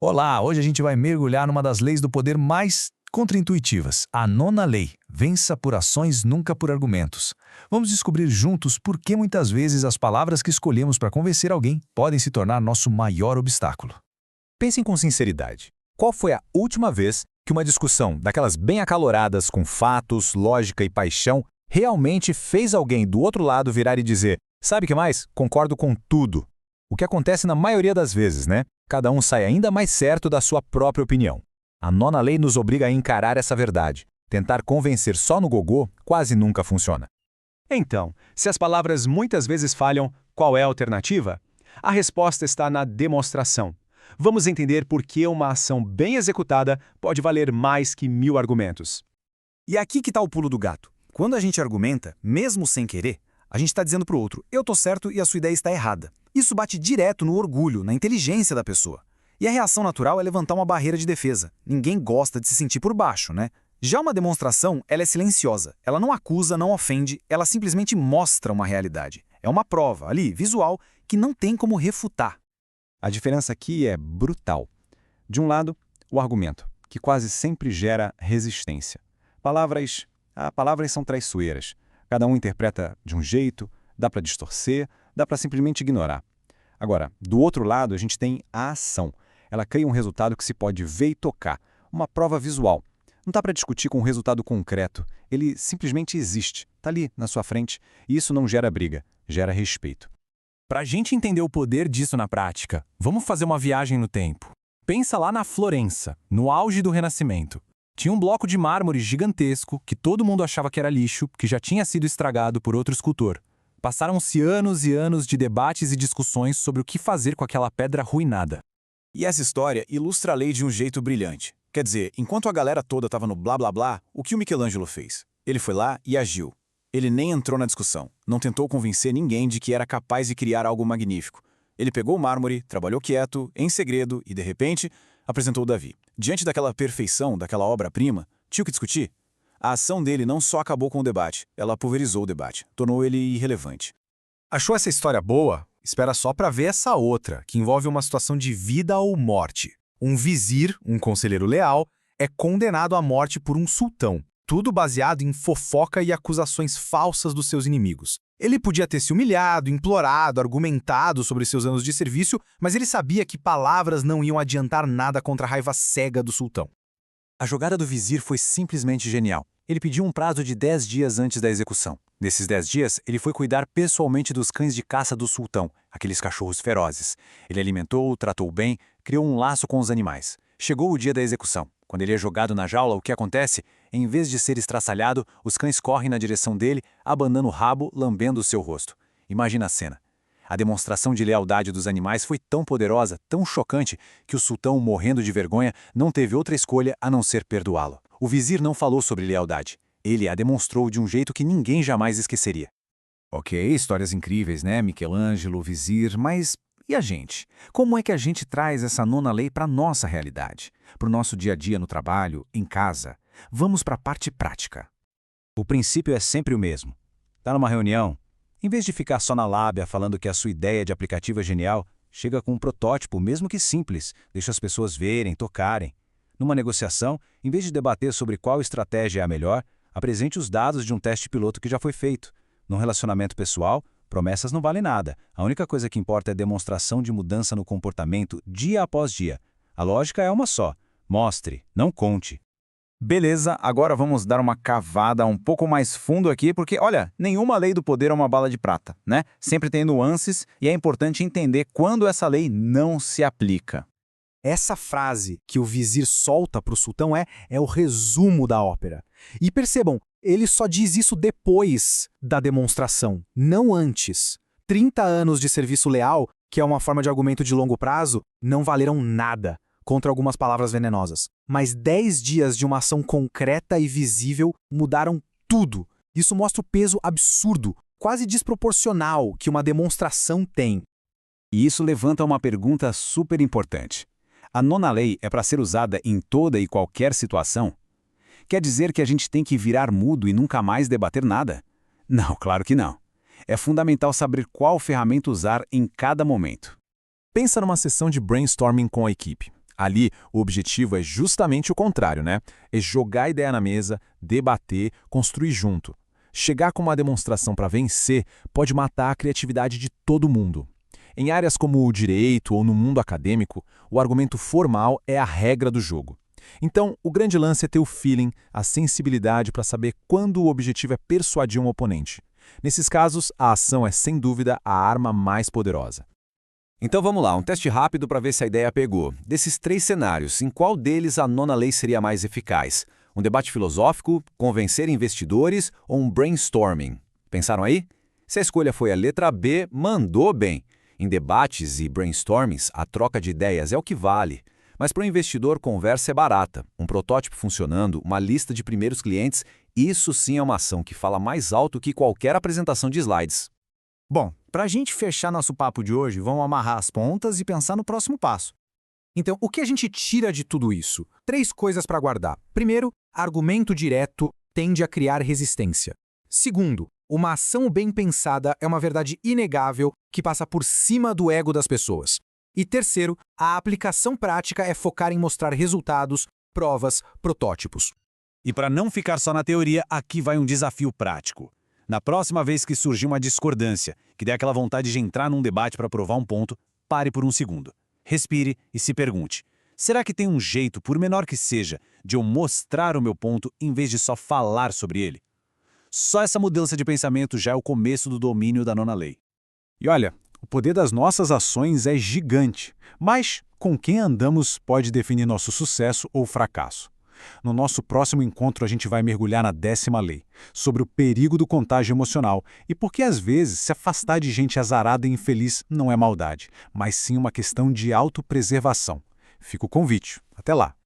Olá, hoje a gente vai mergulhar numa das leis do poder mais contraintuitivas, a nona lei, vença por ações, nunca por argumentos. Vamos descobrir juntos por que muitas vezes as palavras que escolhemos para convencer alguém podem se tornar nosso maior obstáculo. Pensem com sinceridade. Qual foi a última vez que uma discussão daquelas bem acaloradas com fatos, lógica e paixão realmente fez alguém do outro lado virar e dizer: "Sabe o que mais? Concordo com tudo." O que acontece na maioria das vezes, né? Cada um sai ainda mais certo da sua própria opinião. A nona lei nos obriga a encarar essa verdade. Tentar convencer só no gogô quase nunca funciona. Então, se as palavras muitas vezes falham, qual é a alternativa? A resposta está na demonstração. Vamos entender por que uma ação bem executada pode valer mais que 1000 argumentos. E aqui que está o pulo do gato. Quando a gente argumenta, mesmo sem querer, a gente está dizendo para o outro: eu tô certo e a sua ideia está errada. Isso bate direto no orgulho, na inteligência da pessoa. E a reação natural é levantar uma barreira de defesa. Ninguém gosta de se sentir por baixo, né? Já uma demonstração, ela é silenciosa. Ela não acusa, não ofende, ela simplesmente mostra uma realidade. É uma prova, ali, visual, que não tem como refutar. A diferença aqui é brutal. De um lado, o argumento, que quase sempre gera resistência. Palavras são traiçoeiras. Cada um interpreta de um jeito, dá para distorcer, dá para simplesmente ignorar. Agora, do outro lado, a gente tem a ação. Ela cria um resultado que se pode ver e tocar, uma prova visual. Não dá para discutir com um resultado concreto, ele simplesmente existe, está ali na sua frente, e isso não gera briga, gera respeito. Para a gente entender o poder disso na prática, vamos fazer uma viagem no tempo. Pensa lá na Florença, no auge do Renascimento. Tinha um bloco de mármore gigantesco que todo mundo achava que era lixo, que já tinha sido estragado por outro escultor. Passaram-se anos e anos de debates e discussões sobre o que fazer com aquela pedra arruinada. E essa história ilustra a lei de um jeito brilhante. Quer dizer, enquanto a galera toda estava no blá blá blá, o que o Michelangelo fez? Ele foi lá e agiu. Ele nem entrou na discussão, não tentou convencer ninguém de que era capaz de criar algo magnífico. Ele pegou o mármore, trabalhou quieto, em segredo e, de repente, apresentou Davi. Diante daquela perfeição, daquela obra-prima, tinha o que discutir? A ação dele não só acabou com o debate, ela pulverizou o debate, tornou ele irrelevante. Achou essa história boa? Espera só para ver essa outra, que envolve uma situação de vida ou morte. Um vizir, um conselheiro leal, é condenado à morte por um sultão. Tudo baseado em fofoca e acusações falsas dos seus inimigos. Ele podia ter se humilhado, implorado, argumentado sobre seus anos de serviço, mas ele sabia que palavras não iam adiantar nada contra a raiva cega do sultão. A jogada do vizir foi simplesmente genial. Ele pediu um prazo de 10 dias antes da execução. Nesses 10 dias, ele foi cuidar pessoalmente dos cães de caça do sultão, aqueles cachorros ferozes. Ele alimentou, tratou bem, criou um laço com os animais. Chegou o dia da execução. Quando ele é jogado na jaula, o que acontece? Em vez de ser estraçalhado, os cães correm na direção dele, abanando o rabo, lambendo o seu rosto. Imagina a cena. A demonstração de lealdade dos animais foi tão poderosa, tão chocante, que o sultão, morrendo de vergonha, não teve outra escolha a não ser perdoá-lo. O vizir não falou sobre lealdade. Ele a demonstrou de um jeito que ninguém jamais esqueceria. Ok, histórias incríveis, né? Michelangelo, vizir, mas e a gente? Como é que a gente traz essa nona lei para a nossa realidade? Para o nosso dia a dia no trabalho, em casa? Vamos para a parte prática. O princípio é sempre o mesmo. Tá numa reunião? Em vez de ficar só na lábia falando que a sua ideia de aplicativo é genial, chega com um protótipo, mesmo que simples, deixa as pessoas verem, tocarem. Numa negociação, em vez de debater sobre qual estratégia é a melhor, apresente os dados de um teste piloto que já foi feito. Num relacionamento pessoal, promessas não valem nada. A única coisa que importa é demonstração de mudança no comportamento dia após dia. A lógica é uma só. Mostre, não conte. Beleza, agora vamos dar uma cavada um pouco mais fundo aqui, porque, olha, nenhuma lei do poder é uma bala de prata, né? Sempre tem nuances e é importante entender quando essa lei não se aplica. Essa frase que o vizir solta para o sultão é o resumo da ópera. E percebam, ele só diz isso depois da demonstração, não antes. 30 anos de serviço leal, que é uma forma de argumento de longo prazo, não valeram nada contra algumas palavras venenosas. Mas 10 dias de uma ação concreta e visível mudaram tudo. Isso mostra o peso absurdo, quase desproporcional, que uma demonstração tem. E isso levanta uma pergunta super importante. A nona lei é para ser usada em toda e qualquer situação? Quer dizer que a gente tem que virar mudo e nunca mais debater nada? Não, claro que não. É fundamental saber qual ferramenta usar em cada momento. Pensa numa sessão de brainstorming com a equipe. Ali, o objetivo é justamente o contrário, né? É jogar a ideia na mesa, debater, construir junto. Chegar com uma demonstração para vencer pode matar a criatividade de todo mundo. Em áreas como o direito ou no mundo acadêmico, o argumento formal é a regra do jogo. Então, o grande lance é ter o feeling, a sensibilidade para saber quando o objetivo é persuadir um oponente. Nesses casos, a ação é sem dúvida a arma mais poderosa. Então vamos lá, um teste rápido para ver se a ideia pegou. Desses 3 cenários, em qual deles a nona lei seria mais eficaz? Um debate filosófico, convencer investidores ou um brainstorming? Pensaram aí? Se a escolha foi a letra B, mandou bem. Em debates e brainstormings, a troca de ideias é o que vale. Mas para o investidor, conversa é barata. Um protótipo funcionando, uma lista de primeiros clientes, isso sim é uma ação que fala mais alto que qualquer apresentação de slides. Bom, para a gente fechar nosso papo de hoje, vamos amarrar as pontas e pensar no próximo passo. Então, o que a gente tira de tudo isso? 3 coisas para guardar. Primeiro, argumento direto tende a criar resistência. Segundo, uma ação bem pensada é uma verdade inegável que passa por cima do ego das pessoas. E terceiro, a aplicação prática é focar em mostrar resultados, provas, protótipos. E para não ficar só na teoria, aqui vai um desafio prático. Na próxima vez que surgir uma discordância, que der aquela vontade de entrar num debate para provar um ponto, pare por um segundo. Respire e se pergunte: será que tem um jeito, por menor que seja, de eu mostrar o meu ponto em vez de só falar sobre ele? Só essa mudança de pensamento já é o começo do domínio da nona lei. E olha, o poder das nossas ações é gigante, mas com quem andamos pode definir nosso sucesso ou fracasso. No nosso próximo encontro, a gente vai mergulhar na 10ª lei, sobre o perigo do contágio emocional e por que, às vezes, se afastar de gente azarada e infeliz não é maldade, mas sim uma questão de autopreservação. Fica o convite. Até lá!